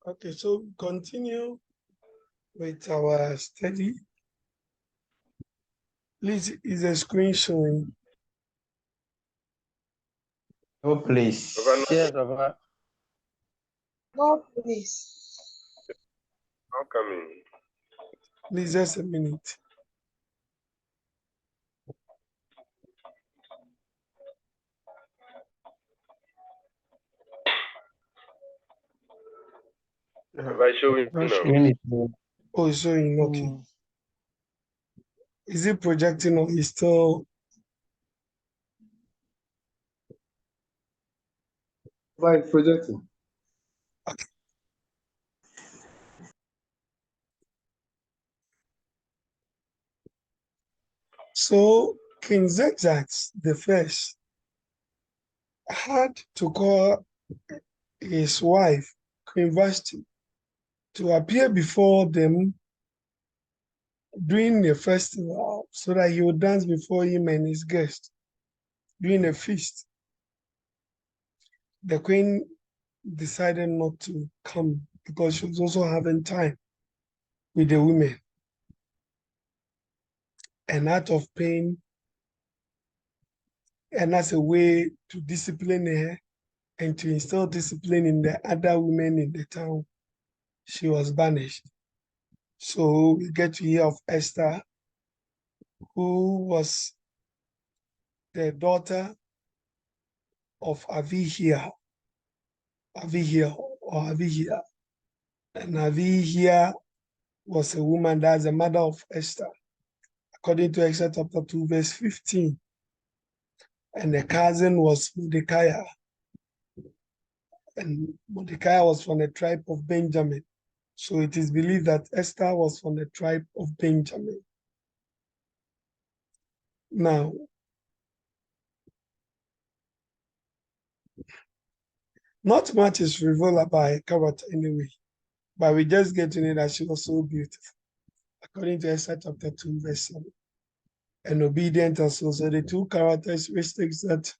Okay, so continue with our study. Please, is a screen showing? No, please. Yes, Papa. No, please. How coming? Please, just a minute. Am I showing No now? screen is blue. Oh, it's showing, okay. Is it projecting or is still? Like projecting. Okay. So King Xerxes the first had to call his wife, Queen Vashti, to appear before them during a festival so that he would dance before him and his guests during a feast. The queen decided not to come because she was also having time with the women. And out of pain, and as a way to discipline her and to instill discipline in the other women in the town, she was banished. So we get to hear of Esther, who was the daughter of Avihiah, and Avihiah was a woman that's the mother of Esther, according to Exodus chapter 2, verse 15. And the cousin was Mordecai, and Mordecai was from the tribe of Benjamin. So it is believed that Esther was from the tribe of Benjamin. Now, not much is revealed about her character anyway, but we just get to know that she was so beautiful, according to Esther chapter 2, verse 7. And obedient also. So the two characteristics that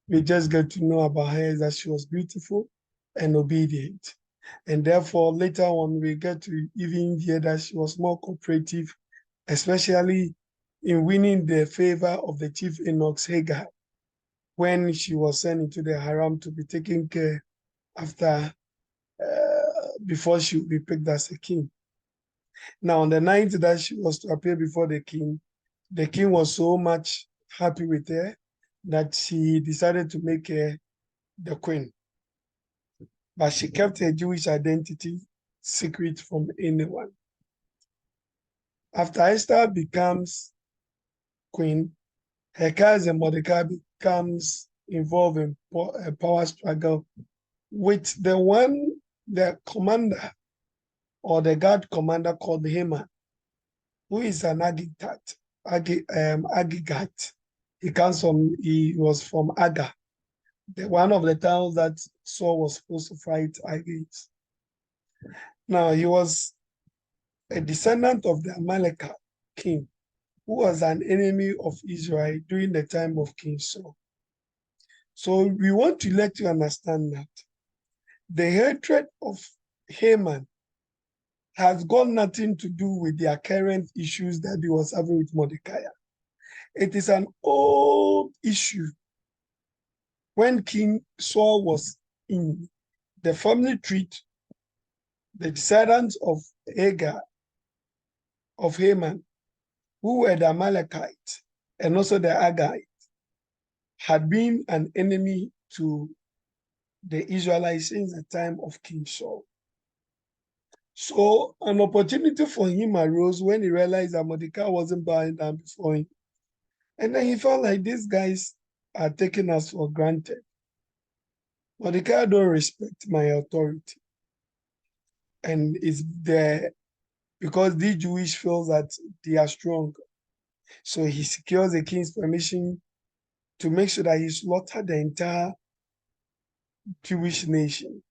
we just get to know about her is that she was beautiful and obedient. And therefore, later on, we get to even hear that she was more cooperative, especially in winning the favor of the chief eunuch's Hagar when she was sent into the harem to be taken care after, before she would be picked as a king. Now, on the night that she was to appear before the king was so much happy with her that she decided to make her the queen. But she kept her Jewish identity secret from anyone. After Esther becomes queen, her cousin Mordecai becomes involved in a power struggle with the commander or the guard commander called Haman, who is an Agagite. He was from Aga, one of the towns that Saul was supposed to fight against. Now, he was a descendant of the Amalekite king, who was an enemy of Israel during the time of King Saul. So we want to let you understand that the hatred of Haman has got nothing to do with their current issues that he was having with Mordecai. It is an old issue. When King Saul was in the family tree, the descendants of Hagar, of Haman, who were the Amalekites and also the Agagite, had been an enemy to the Israelites since the time of King Saul. So an opportunity for him arose when he realized that Mordecai wasn't bowing down before him. And then he felt like these guys are taking us for granted. Mordecai don't respect my authority. And it's there because the Jewish feels that they are strong. So he secures the king's permission to make sure that he slaughtered the entire Jewish nation.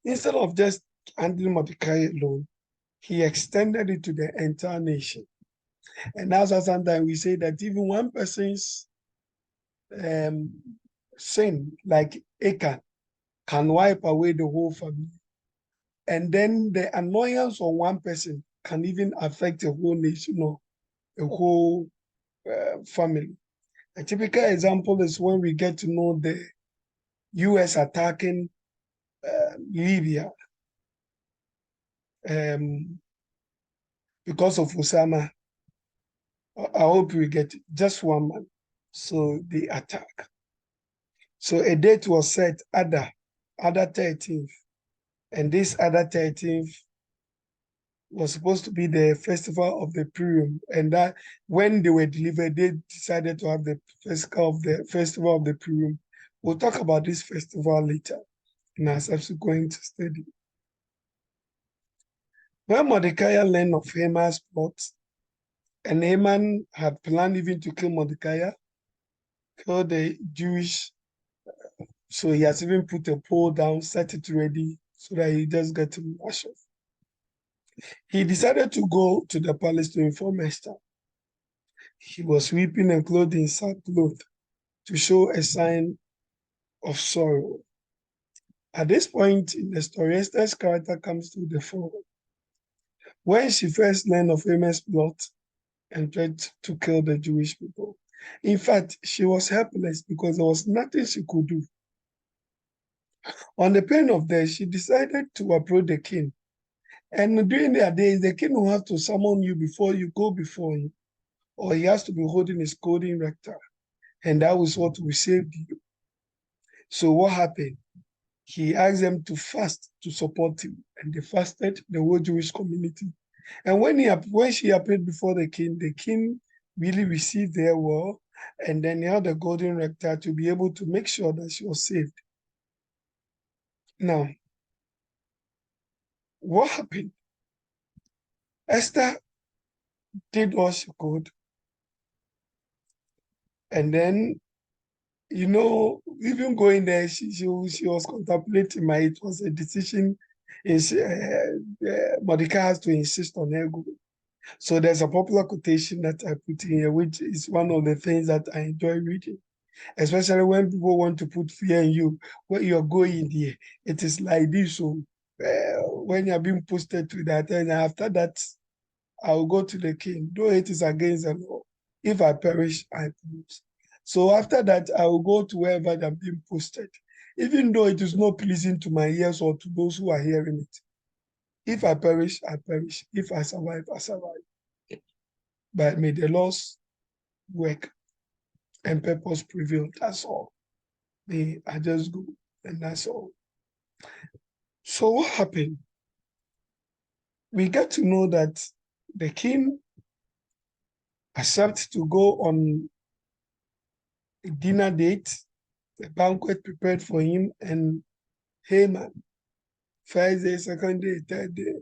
Instead of just handling Mordecai alone, he extended it to the entire nation. And that's why sometimes we say that even one person's sin, like Achan, can wipe away the whole family. And then the annoyance of one person can even affect a whole nation or a whole family. A typical example is when we get to know the US attacking Libya because of Osama. I hope we get just one man. So they attack. So a date was set, Adar 13th. And this Adar 13th was supposed to be the festival of the Purim. And that when they were delivered, they decided to have the festival of the Purim. We'll talk about this festival later in our subsequent study. When Mordecai learned of Haman's plot, and Haman had planned even to kill Mordecai, kill the Jewish, so he has even put a pole down, set it ready, so that he just get to wash off. He decided to go to the palace to inform Esther. He was weeping and clothed in sackcloth to show a sign of sorrow. At this point in the story, Esther's character comes to the fore. When she first learned of Haman's plot and tried to kill the Jewish people, in fact, she was helpless because there was nothing she could do. On the pain of death, she decided to approach the king. And during their days, the king will have to summon you before you go before him, or he has to be holding his golden rector. And that was what we saved you. So what happened? He asked them to fast to support him, and they fasted, the whole Jewish community. And when she appeared before the king really received her well, and then he had the golden rector to be able to make sure that she was saved. Now, what happened? Esther did what she could, and then, even going there, she was contemplating, it was a decision. Mordecai has to insist on her going. So there's a popular quotation that I put in here, which is one of the things that I enjoy reading, especially when people want to put fear in you. When you're going there, it is like this. So when you're being posted to that, and after that, I will go to the king, though it is against the law. If I perish, I perish. So after that, I will go to wherever I'm being posted, even though it is not pleasing to my ears or to those who are hearing it. If I perish, I perish. If I survive, I survive. But may the Lord's work and purpose prevail. That's all. I just go, and that's all. So what happened? We get to know that the king accepted to go on a dinner date, a banquet prepared for him and Haman. First day, second day, third day.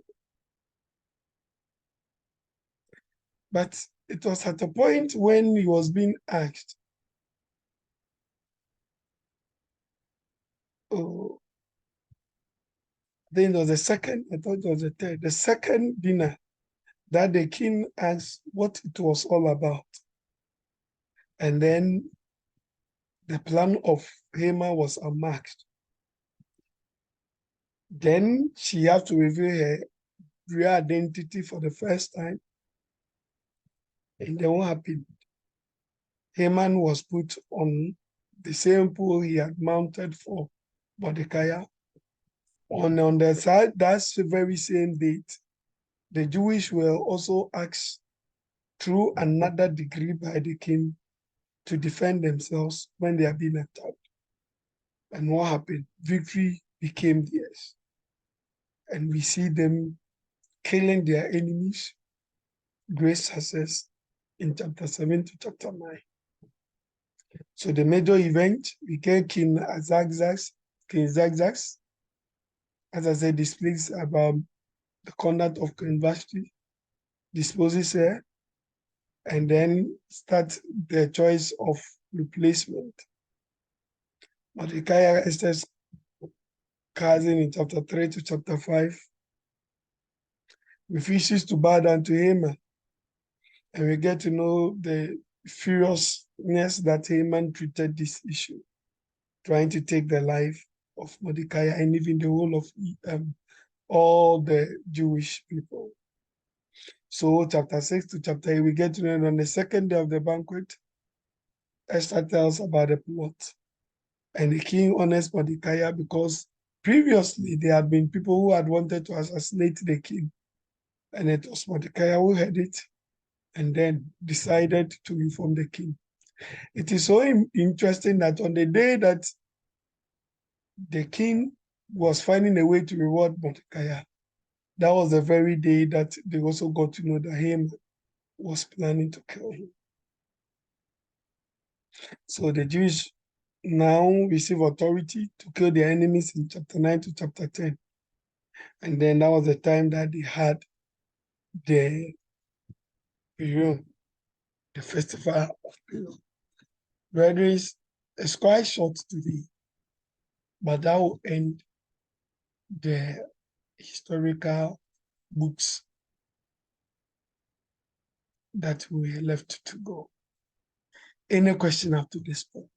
But it was at a point when he was being asked, oh, then there was the second, I thought it was the third, the second dinner that the king asked what it was all about. And then the plan of Haman was unmasked. Then she had to reveal her real identity for the first time. And then what happened? Haman was put on the same pole he had mounted for Mordecai. On the side, that's the very same date, the Jewish were also asked through another decree by the king to defend themselves when they are being attacked. And what happened? Victory became theirs. And we see them killing their enemies, great success in chapter 7 to chapter 9. So the major event became King Xerxes, as I said, displays about the conduct of Queen Vashti, disposes her, and then start the choice of replacement. Mordecai, Esther's cousin, in chapter 3 to chapter 5, refuses to bow down to Haman. And we get to know the furiousness that Haman treated this issue, trying to take the life of Mordecai and even the whole all the Jewish people. So chapter 6 to chapter 8, we get to know on the second day of the banquet, Esther tells about the plot. And the king honors Mordecai because previously there had been people who had wanted to assassinate the king. And it was Mordecai who heard it and then decided to inform the king. It is so interesting that on the day that the king was finding a way to reward Mordecai, that was the very day that they also got to know that Haman was planning to kill him. So the Jews now receive authority to kill their enemies in chapter 9 to chapter 10. And then that was the time that they had the Purim, the festival of Purim. Brethren, it's quite short today, but that will end the historical books that we are left to go. Any question up to this point?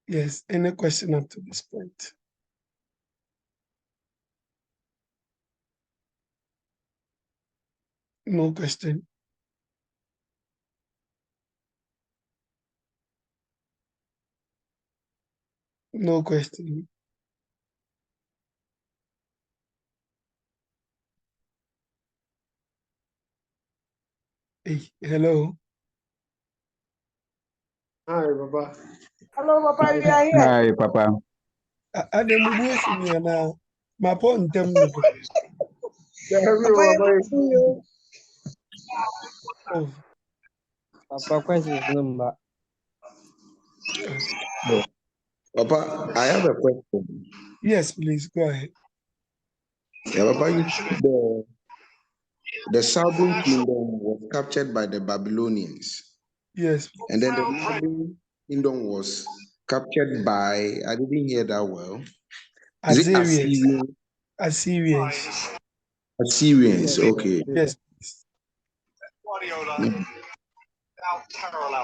Yes, any question up to this point? No question. No question. Hey, hello. Hi, Baba. Hello, Papa, we are here. Hi, Papa. Ademubu esimi ana mapo ntem no. Papa, you you. Oh, Papa, question number. Papa, I have a question. yes, please go ahead. Yeah, Papa, you said the southern kingdom was captured by the Babylonians, Yes, and then the northern kingdom was captured by, I didn't hear that well. Is it Assyrians. Assyrian? Assyrians. Assyrians, okay. Yes. Mm.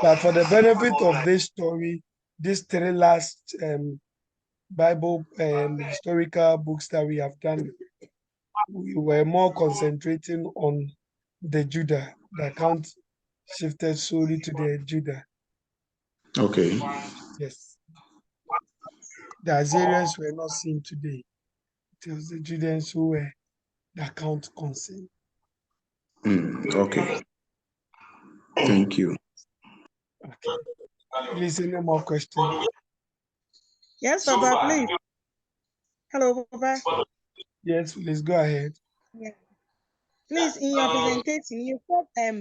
But for the benefit of this story, these three last Bible historical books that we have done, we were more concentrating on the Judah. The account shifted solely to the Judah. Okay. Yes. The Assyrians were not seen today. It was the Judeans who were the account concerned. Okay. Thank you. Okay. Please, any more questions? Yes, Papa, please. Hello, Papa. Yes, please go ahead. Yeah. Please, in your presentation, you said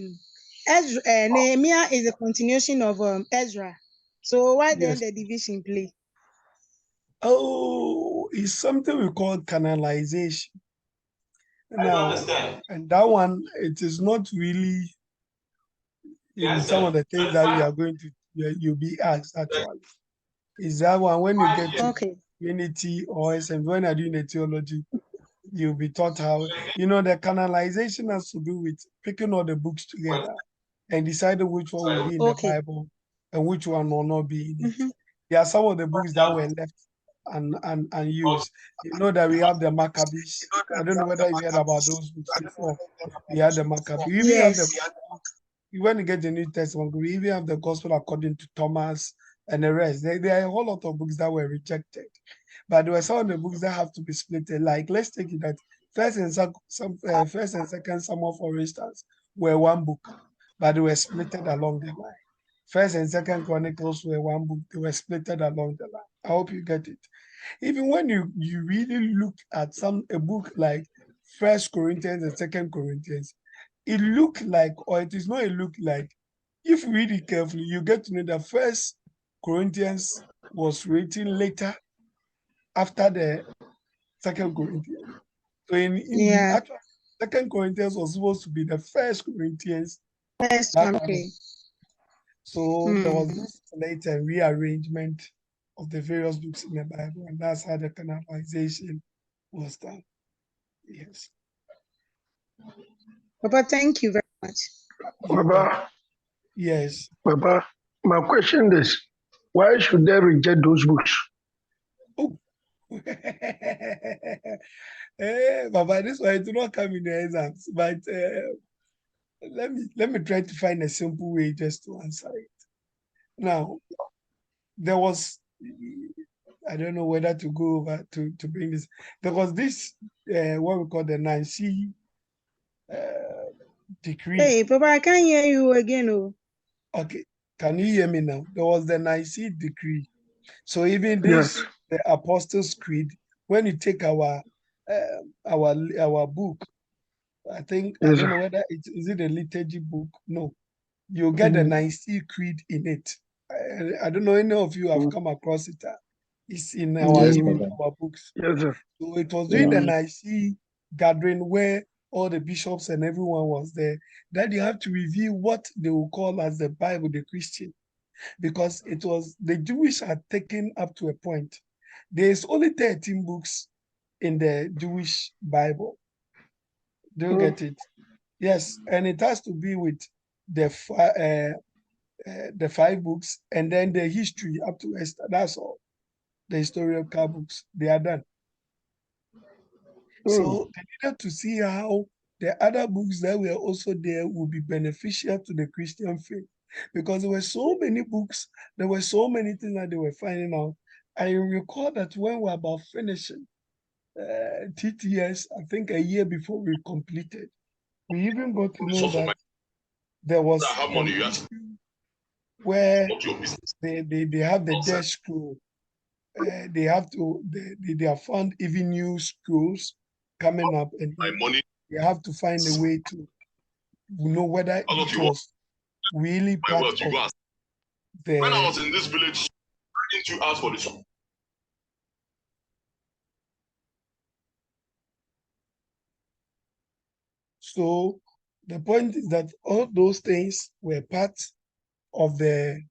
Ezra, Nehemiah is a continuation of Ezra. So why then Yes. the division, please? Oh, it's something we call canalization. Now, and that one, it is not really in some of the things that we are going to, you'll be asked actually. Is that one when you get to Okay. Unity or SM, when you're doing the theology, you'll be taught how, the canalization has to do with picking all the books together and deciding which one will be in the Okay. Bible and which one will not be in it. Mhm. There are some of the books that were left and used. You know that we have the Maccabees. I don't know whether you've heard about those books before. We have the Maccabees. We even have the, Yes. when you get the New Testament, we even have the Gospel according to Thomas and the rest. There are a whole lot of books that were rejected. But there were some of the books that have to be split. Like, let's take it that First and Second Samuel, for instance, were one book, but they were splitted along the line. First and Second Chronicles were one book, they were splitted along the line. I hope you get it. Even when you really look at a book like First Corinthians and Second Corinthians, it look like, or it is not a look like, if you read it carefully, you get to know that First Corinthians was written later after the Second Corinthians. So in Yeah. actual Second Corinthians was supposed to be the First Corinthians. First That country. So there was this later rearrangement of the various books in the Bible, and that's how the canonization was done. Yes. Papa, thank you very much. Papa, Yes. Papa, my question is, why should they reject those books? Oh. Baba, this one do not come in the exams, but let me try to find a simple way just to answer it. Now, there was, I don't know whether to go over to bring this. There was this what we call the Nancy decree. Hey, Papa, I can't hear you again. Oh. Okay, can you hear me now? There was the Nicene decree. So even this, Yes. the Apostles' Creed, when you take our book, I think I Yes, don't sir. know whether is it a liturgy book. No, you get the Mm, Nicene Creed in it. I don't know any of you have mm, come across it. It's in Yes, mm, Papa. our books. yes, sir. So it was during Yeah. the Mm, Nicene gathering where all the bishops and everyone was there that you have to review what they will call as the Bible, the Christian, because it was the Jewish had taken up to a point. There's only 13 books in the Jewish Bible. Do you mm, get it? Yes, and it has to be with the the 5 books and then the history up to Esther. That's all. The historical books, they are done. mm. So they needed to see how the other books that were also there would be beneficial to the Christian faith. Because there were so many books, there were so many things that they were finding out. I recall that when we were about finishing TTS, I think a year before we completed, we even got to know that there was a meeting where they have the dead scroll. They have found even new scrolls coming up, and they have to find a way to know whether it was really part of the. So the point is that all those things were part of the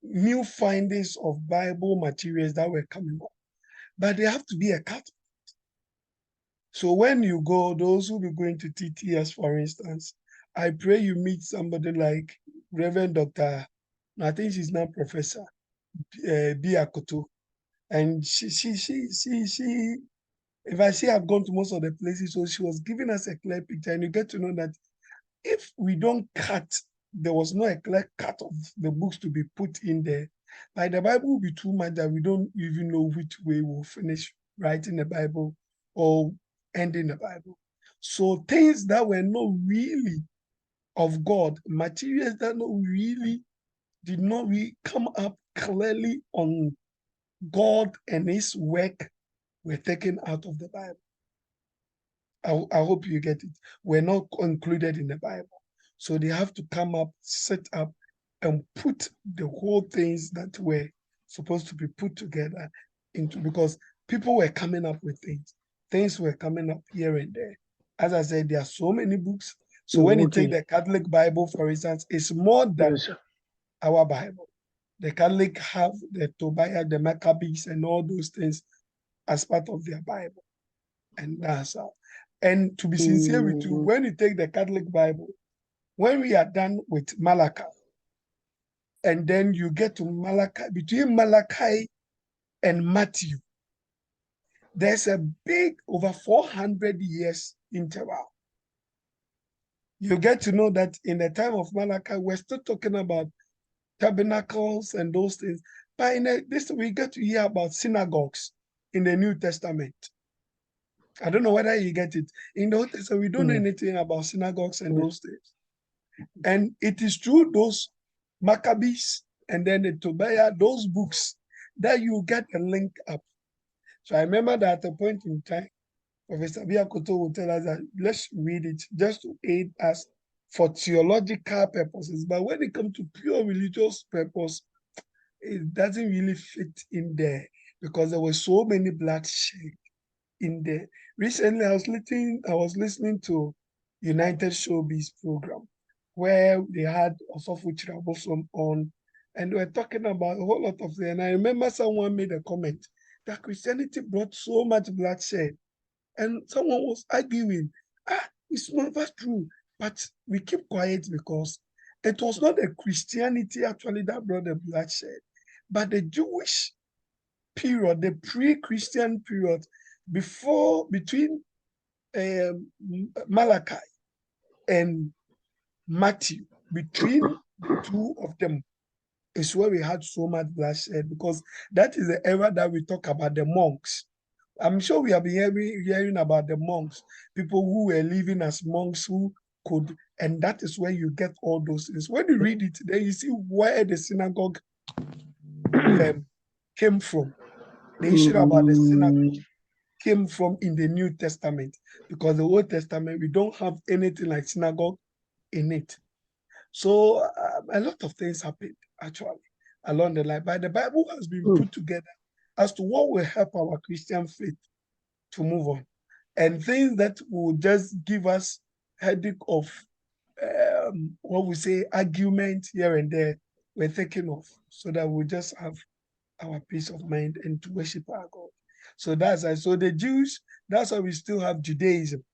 new findings of Bible materials that were coming up, but they have to be a cut. So when you go, those who be going to TTS, for instance, I pray you meet somebody like Reverend Dr. I think she's now Professor Biakoto, and she. If I see, I've gone to most of the places, so she was giving us a clear picture, and you get to know that if we don't cut, there was no a clear cut of the books to be put in there. Like the Bible will be too much that we don't even know which way we'll finish writing the Bible or ending the Bible. So things that were not really of God, materials that not really did not really come up clearly on God and His work were taken out of the Bible. I hope you get it. We're not included in the Bible. So they have to come up, set up, and put the whole things that were supposed to be put together into, because people were coming up with things. Things were coming up here and there. As I said, there are so many books. So when you take Okay. the Catholic Bible, for instance, it's more than Yes, sir. our Bible. The Catholic have the Tobiah, the Maccabees, and all those things as part of their Bible. And that's how. And to be sincere with you, Mm, when you take the Catholic Bible, when we are done with Malachi, and then you get to Malachi, between Malachi and Matthew, there's a big over 400 years interval. You get to know that in the time of Malachi, we're still talking about tabernacles and those things. But in this, we get to hear about synagogues in the New Testament. I don't know whether you get it. In the Old Testament, we don't know anything about synagogues and those things. And it is through those Maccabees and then the Tobiah, those books, that you get a link up. So I remember that at a point in time, Professor Biakoto will tell us that let's read it just to aid us for theological purposes. But when it comes to pure religious purpose, it doesn't really fit in there because there were so many bloodshed in there. Recently, I was listening to United Showbiz program where they had Osofu Chirabosom on, and they were talking about a whole lot of things. And I remember someone made a comment that Christianity brought so much bloodshed, and someone was arguing, it's never true, but we keep quiet because it was not the Christianity actually that brought the bloodshed, but the Jewish period, the pre-Christian period, between Malachi and Matthew, between the two of them, is where we had so much bloodshed, because that is the era that we talk about the monks. I'm sure we have been hearing about the monks, people who were living as monks who could, and that is where you get all those things. When you read it, then you see where the synagogue came from. The issue about the synagogue came from in the New Testament, because the Old Testament, we don't have anything like synagogue in it. So a lot of things happened actually along the line, but the Bible has been put together as to what will help our Christian faith to move on, and things that will just give us headache of what we say argument here and there, we're taking off, so that we'll just have our peace of mind and to worship our God. So that's why. So the Jews, that's why we still have Judaism,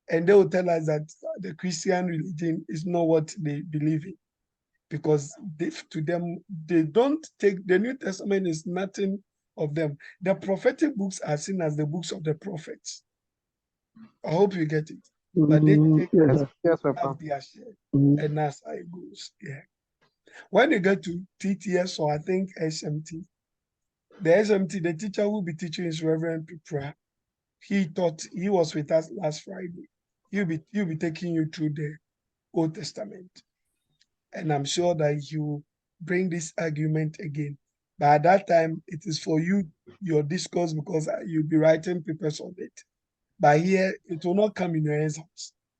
and they will tell us that the Christian religion is not what they believe in, because to them, they don't take, the New Testament is nothing of them. The prophetic books are seen as the books of the prophets. I hope you get it. But they take Yes, have Papa. their share, and that's how it goes. Yeah. When you get to TTS, or I think SMT, the SMT, the teacher who will be teaching is Reverend Pipra. He was with us last Friday. He'll be taking you through the Old Testament. And I'm sure that he will bring this argument again. But at that time, it is for you, your discourse, because you'll be writing papers on it. But here, it will not come in your hands.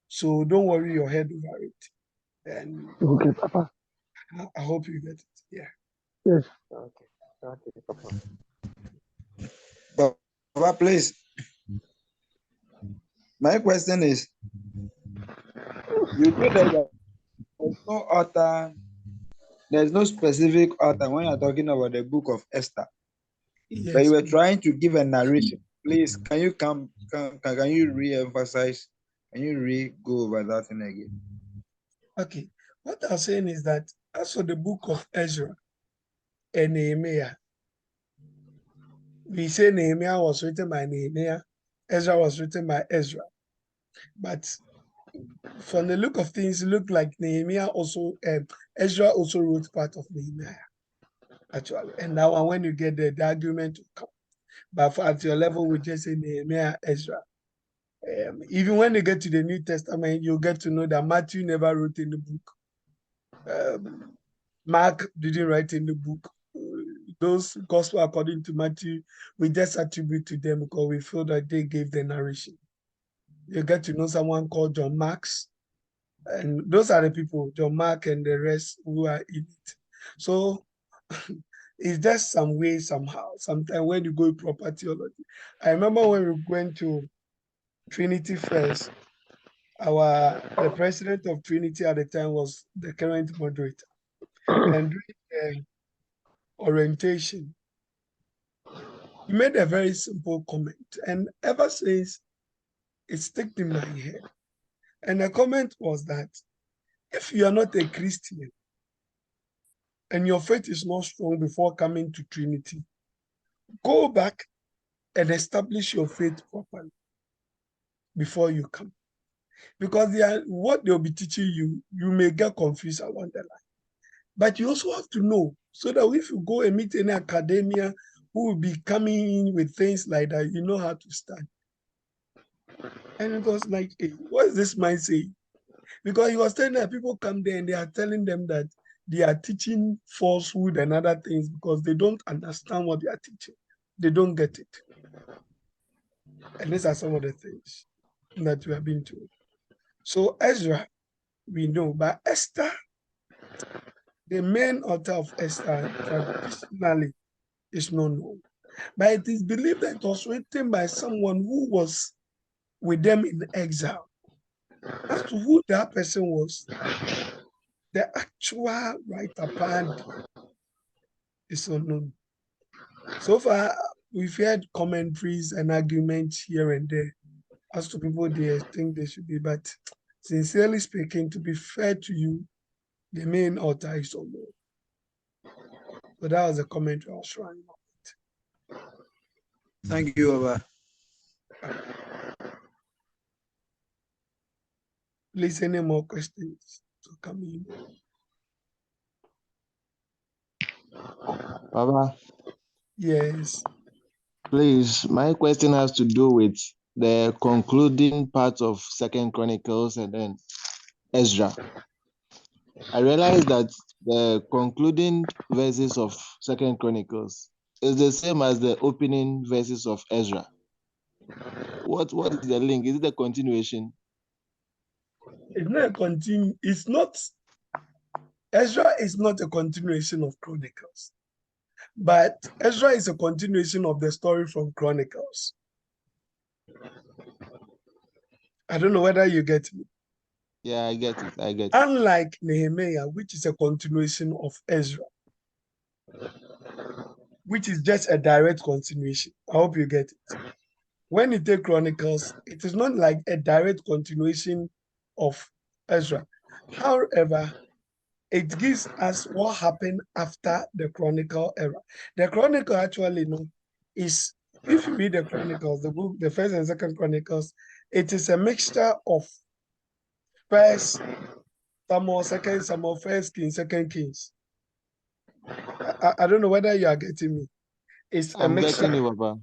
So don't worry your head over it. And Okay, Papa. I hope you get it. Yeah. Yes. Okay, Papa. Papa, please. My question is, you told us that there's no author, there's no specific author when you're talking about the book of Esther, Yes. but you were trying to give a narration. Please, can you can you re-emphasize? Can you go over that thing again? Okay. What I'm saying is that as for the book of Ezra and Nehemiah, we say Nehemiah was written by Nehemiah, Ezra was written by Ezra. But from the look of things, it looked like Nehemiah also, Ezra also wrote part of Nehemiah, actually. And now when you get there, the argument will come. But at your level, we just say Nehemiah, Ezra. Even when you get to the New Testament, you get to know that Matthew never wrote in the book. Mark didn't write in the book. Those gospel according to Matthew, we just attribute to them because we feel that they gave the narration. You get to know someone called John Marks, and those are the people, John Mark and the rest who are in it. So it's just some way, somehow. Sometimes when you go proper theology. I remember when we went to Trinity first, the president of Trinity at the time was the current moderator. And during the orientation, he made a very simple comment. And ever since, it stuck in my head. And the comment was that if you are not a Christian and your faith is not strong before coming to Trinity, go back and establish your faith properly before you come. Because what they'll be teaching you, you may get confused along the line. But you also have to know, so that if you go and meet any academia who will be coming in with things like that, you know how to stand. And it was like, hey, what is this man saying? Because he was telling that people come there and they are telling them that they are teaching falsehood and other things because they don't understand what they are teaching. They don't get it. And these are some of the things that we have been told. So Ezra, we know, but Esther, the main author of Esther, traditionally is not known. But it is believed that it was written by someone who was with them in exile. As to who that person was, the actual writer is unknown. So far, we've heard commentaries and arguments here and there as to people they think they should be, but sincerely speaking, to be fair to you, The main altar is unknown. So that was the commentary I was trying. Thank you, Baba. Please, any more questions to come in? Baba, Yes. please, my question has to do with the concluding part of Second Chronicles and then Ezra. I realized that the concluding verses of Second Chronicles is the same as the opening verses of Ezra. What is the link? Is it a continuation? It's not a it's not, Ezra is not a continuation of Chronicles, but Ezra is a continuation of the story from Chronicles. I don't know whether you get me. Yeah, I get it. Unlike Nehemiah, which is a continuation of Ezra, which is just a direct continuation. I hope you get it. When you take Chronicles, it is not like a direct continuation of Ezra. However, it gives us what happened after the Chronicle era. The Chronicle actually, is, if you read the Chronicles, the book, the First and Second Chronicles, it is a mixture of First Samuel, Second Samuel, First Kings, Second Kings. I don't know whether you are getting me. It's a mixture. Getting you, Papa.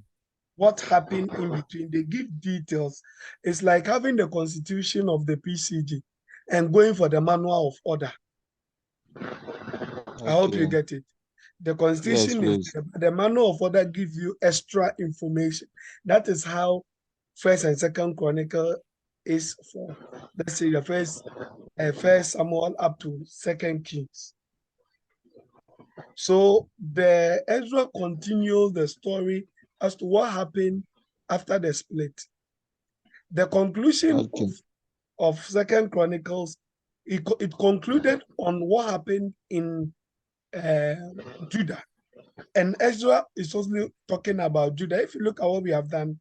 What happened in between? They give details. It's like having the constitution of the PCG and going for the manual of order. I hope you get it. The constitution is there, but the manual of order gives you extra information. That is how First and Second Chronicle is for, let's say, the First Samuel up to Second Kings. So the Ezra continues the story as to what happened after the split. The conclusion of Second Chronicles, it concluded on what happened in Judah. And Ezra is also talking about Judah. If you look at what we have done,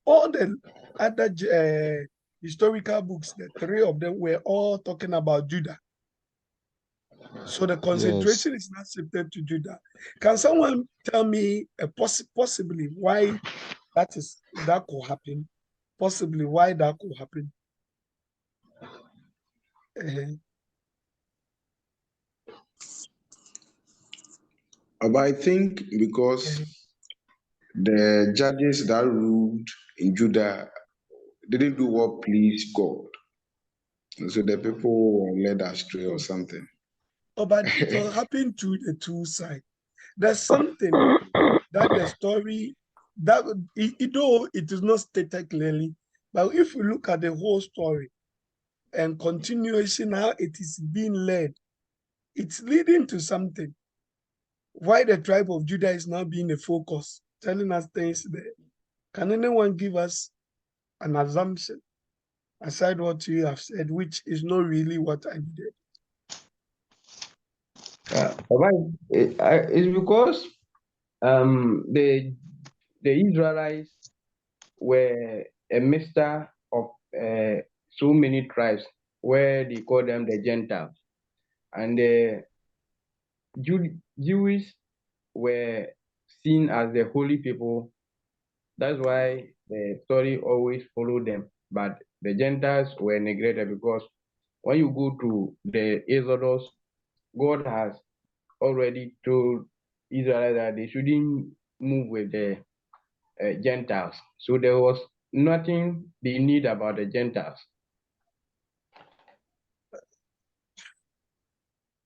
all the other historical books, the three of them were all talking about Judah. So the concentration is not shifted to Judah. Can someone tell me possibly why that could happen? Possibly why that could happen? But I think because the judges that ruled in Judah didn't do what pleased God. So the people were led astray or something. Oh, but it will happen to the two sides. There's something that the story, that though it is not stated clearly, but if you look at the whole story and continuation, how it is being led, it's leading to something. Why the tribe of Judah is now being a focus, telling us things there. Can anyone give us an assumption aside what you have said, which is not really what I did? It's because the Israelites were a mixture of so many tribes, where they call them the Gentiles, and the Jews were seen as the holy people. That's why the story always followed them. But the Gentiles were neglected, because when you go to the Exodus, God has already told Israel that they shouldn't move with the Gentiles. So there was nothing they need about the Gentiles.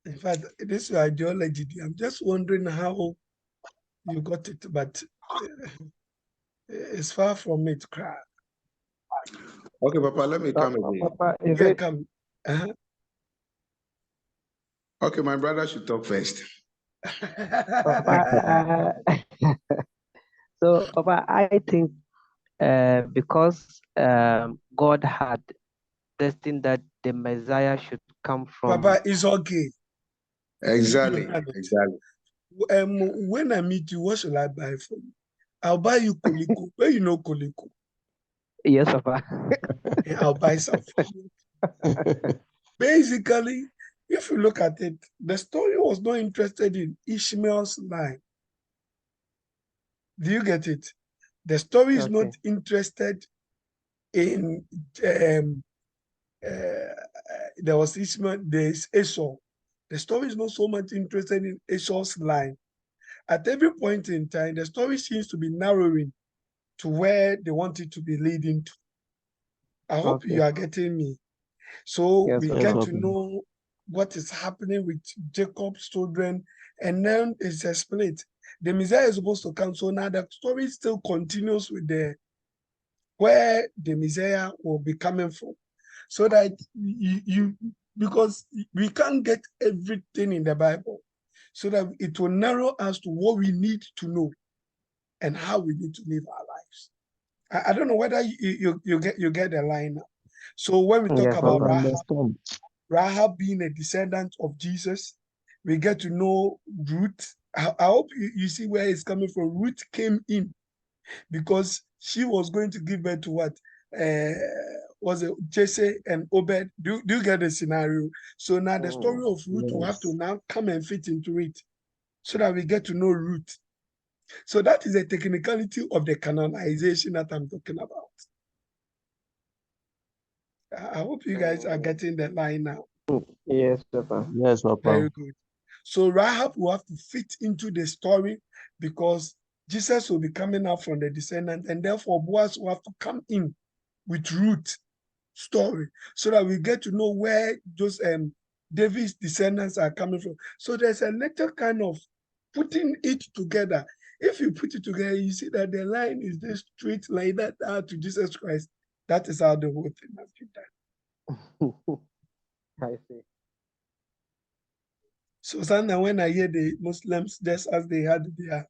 In fact, this is your ideology. I'm just wondering how you got it, but it's far from it, crap. Okay, Papa, let me come again. Papa, come. Okay, my brother should talk first. Papa, so, Papa, I think because God had destined that the Messiah should come from. Papa, it's okay. Exactly. When I meet you, what shall I buy for you? I'll buy you koliko. Where you know koliko? Yes, Papa. I'll buy some for you. Basically, if you look at it, the story was not interested in Ishmael's line. Do you get it? The story is not Okay. interested in there was Ishmael, there's Esau. The story is not so much interested in Esau's line. At every point in time, the story seems to be narrowing to where they want it to be leading to. I hope Okay. you are getting me. So Yes, we Yes, get Papa. to Papa. know what is happening with Jacob's children, and then it's a split. The Messiah is supposed to come, so now the story still continues with the where the Messiah will be coming from, so that you because we can't get everything in the Bible, so that it will narrow us to what we need to know and how we need to live our lives. I don't know whether you get the line now. So when we talk Yes, about I Papa. understand. Rahab being a descendant of Jesus, we get to know Ruth. I hope you see where it's coming from. Ruth came in because she was going to give birth to what? Was it Jesse and Obed? Do you get the scenario? So now the story of Ruth will have to Yes. now come and fit into it so that we get to know Ruth. So that is the technicality of the canonization that I'm talking about. I hope you guys are getting the line now. Yes, Papa. Yes, Papa. Very good. So Rahab will have to fit into the story because Jesus will be coming out from the descendant, and therefore Boaz will have to come in with Ruth story so that we get to know where those David's descendants are coming from. So there's a little kind of putting it together. If you put it together, you see that the line is this straight like that out to Jesus Christ. That is how the whole thing has been done. I see. So sometimes when I hear the Muslims, just as they had their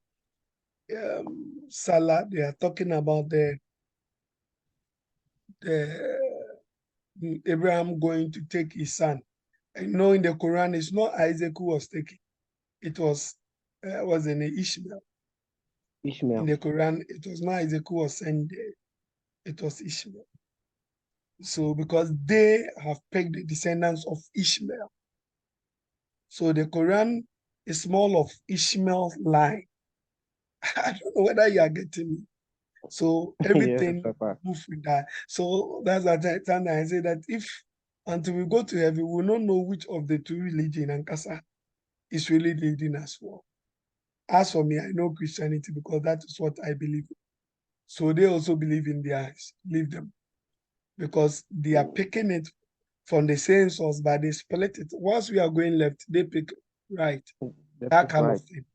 Salah, they are talking about the Abraham going to take his son. I know in the Quran, it's not Isaac who was taken. It was an Ishmael. In Ishmael. the Quran, it was not Isaac who was sent there. It was Ishmael. So because they have pegged the descendants of Ishmael. So the Quran is more of Ishmael's line. I don't know whether you are getting me. So Yes, everything Papa. moves with that. So that's the time I say that if until we go to heaven, we don't know which of the two religion and Kasa is really leading us for. As for me, I know Christianity because that is what I believe in. So they also believe in theirs, leave them. Because they are picking it from the same source, but they split it. Once we are going left, they pick right, They that pick kind right. of thing.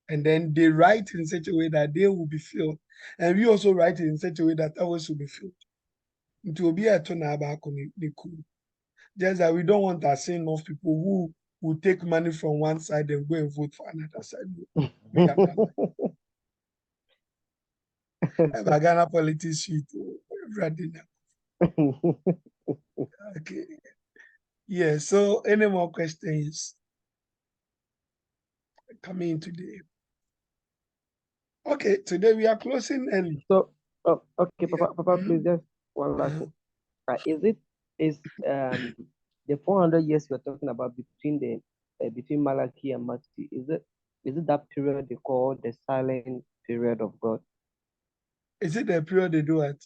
And then they write in such a way that they will be filled. And we also write it in such a way that ours will be filled. It will be a turn about just that we don't want to see enough people who will take money from one side and go and vote for another side. We are not like Ghana politics sheet. Okay. Yeah. So any more questions coming today? Okay, today we are closing early. So, okay, Yeah. Papa, please just one last thing. Is the 400 years you're talking about between Malachi and Matthew? Is it that period they call the silent period of God? Is it the period they do it?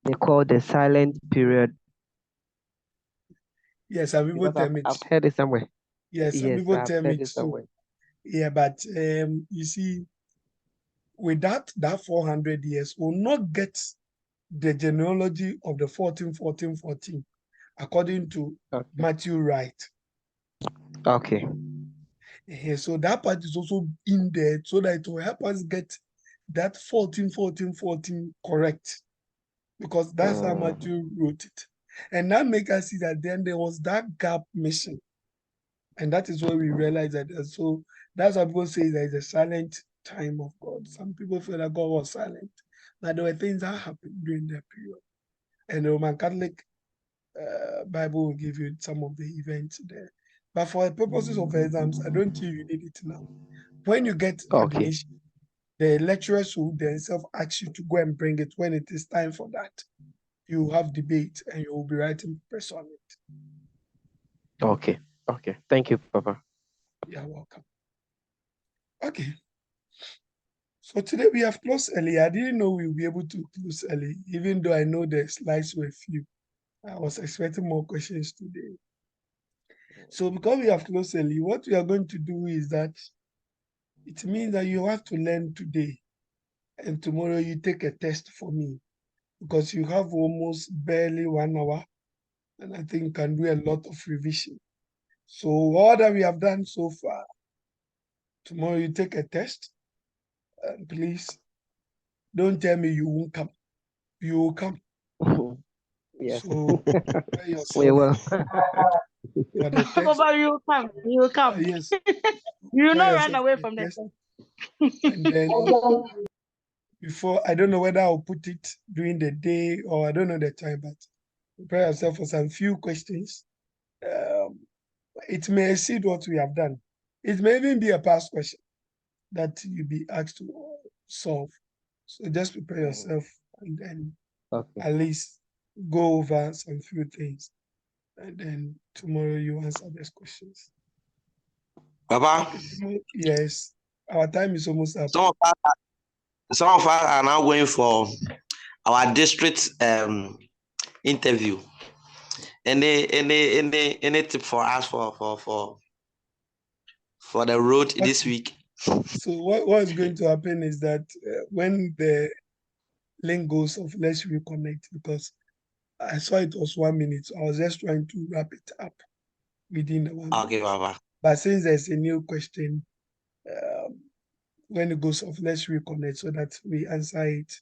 They call the silent period Yes, some people because tell me I've too. heard it somewhere. Yes, some Yes, people I've tell me heard it too. somewhere. Yeah, but you see, with that 400 years, we'll not get the genealogy of the 14, according to Okay. Matthew Wright. Okay. So that part is also in there so that it will help us get that 14 correct, because that's how Matthew wrote it. And that make us see that then there was that gap missing. And that is where we realize that. So that's why people say there is a silent time of God. Some people feel that God was silent, but there were things that happened during that period. And the Roman Catholic Bible will give you some of the events there. But for the purposes of exams, I don't think you need it now. When you get Okay. admission, the lecturers will themselves ask you to go and bring it when it is time for that. You have debate and you will be writing papers on it. Okay. Okay. Thank you, Papa. You're welcome. Okay. So today we have closed early. I didn't know we'll be able to close early, even though I know the slides were few. I was expecting more questions today. So because we have closed early, what we are going to do is that it means that you have to learn today, and tomorrow you take a test for me, because you have almost barely 1 hour, and I think can do a lot of revision. So all that we have done so far, tomorrow you take a test, and please don't tell me you won't come. You will come. Yes. So prepare We yourself will. for the text. Papa, you will come. You will come. Yes, You will prepare not run yourself away for from the the test. test. And then before, I don't know whether I'll put it during the day or I don't know the time, but prepare yourself for some few questions. It may exceed what we have done. It may even be a past question that you'll be asked to solve. So just prepare yourself and then Okay. at least go over some few things. And then tomorrow you answer these questions. Papa, Okay, yes, our time is almost up. some of us are now going for our district interview. Any tip for us for the road this week? So what is going to happen is that when the link goes off, let's reconnect, because I saw it was 1 minute. So I was just trying to wrap it up within the 1 Okay, minute. Papa. But since there's a new question, when it goes off, let's reconnect so that we answer it.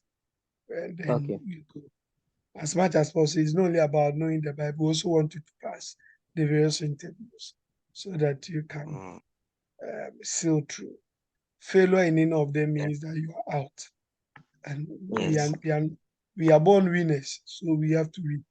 And then Okay. we go. As much as possible, it's not only about knowing the Bible, we also want you to pass the various interviews so that you can sail through. Failure in any of them means that you are out. And Yes. we are born winners, so we have to win.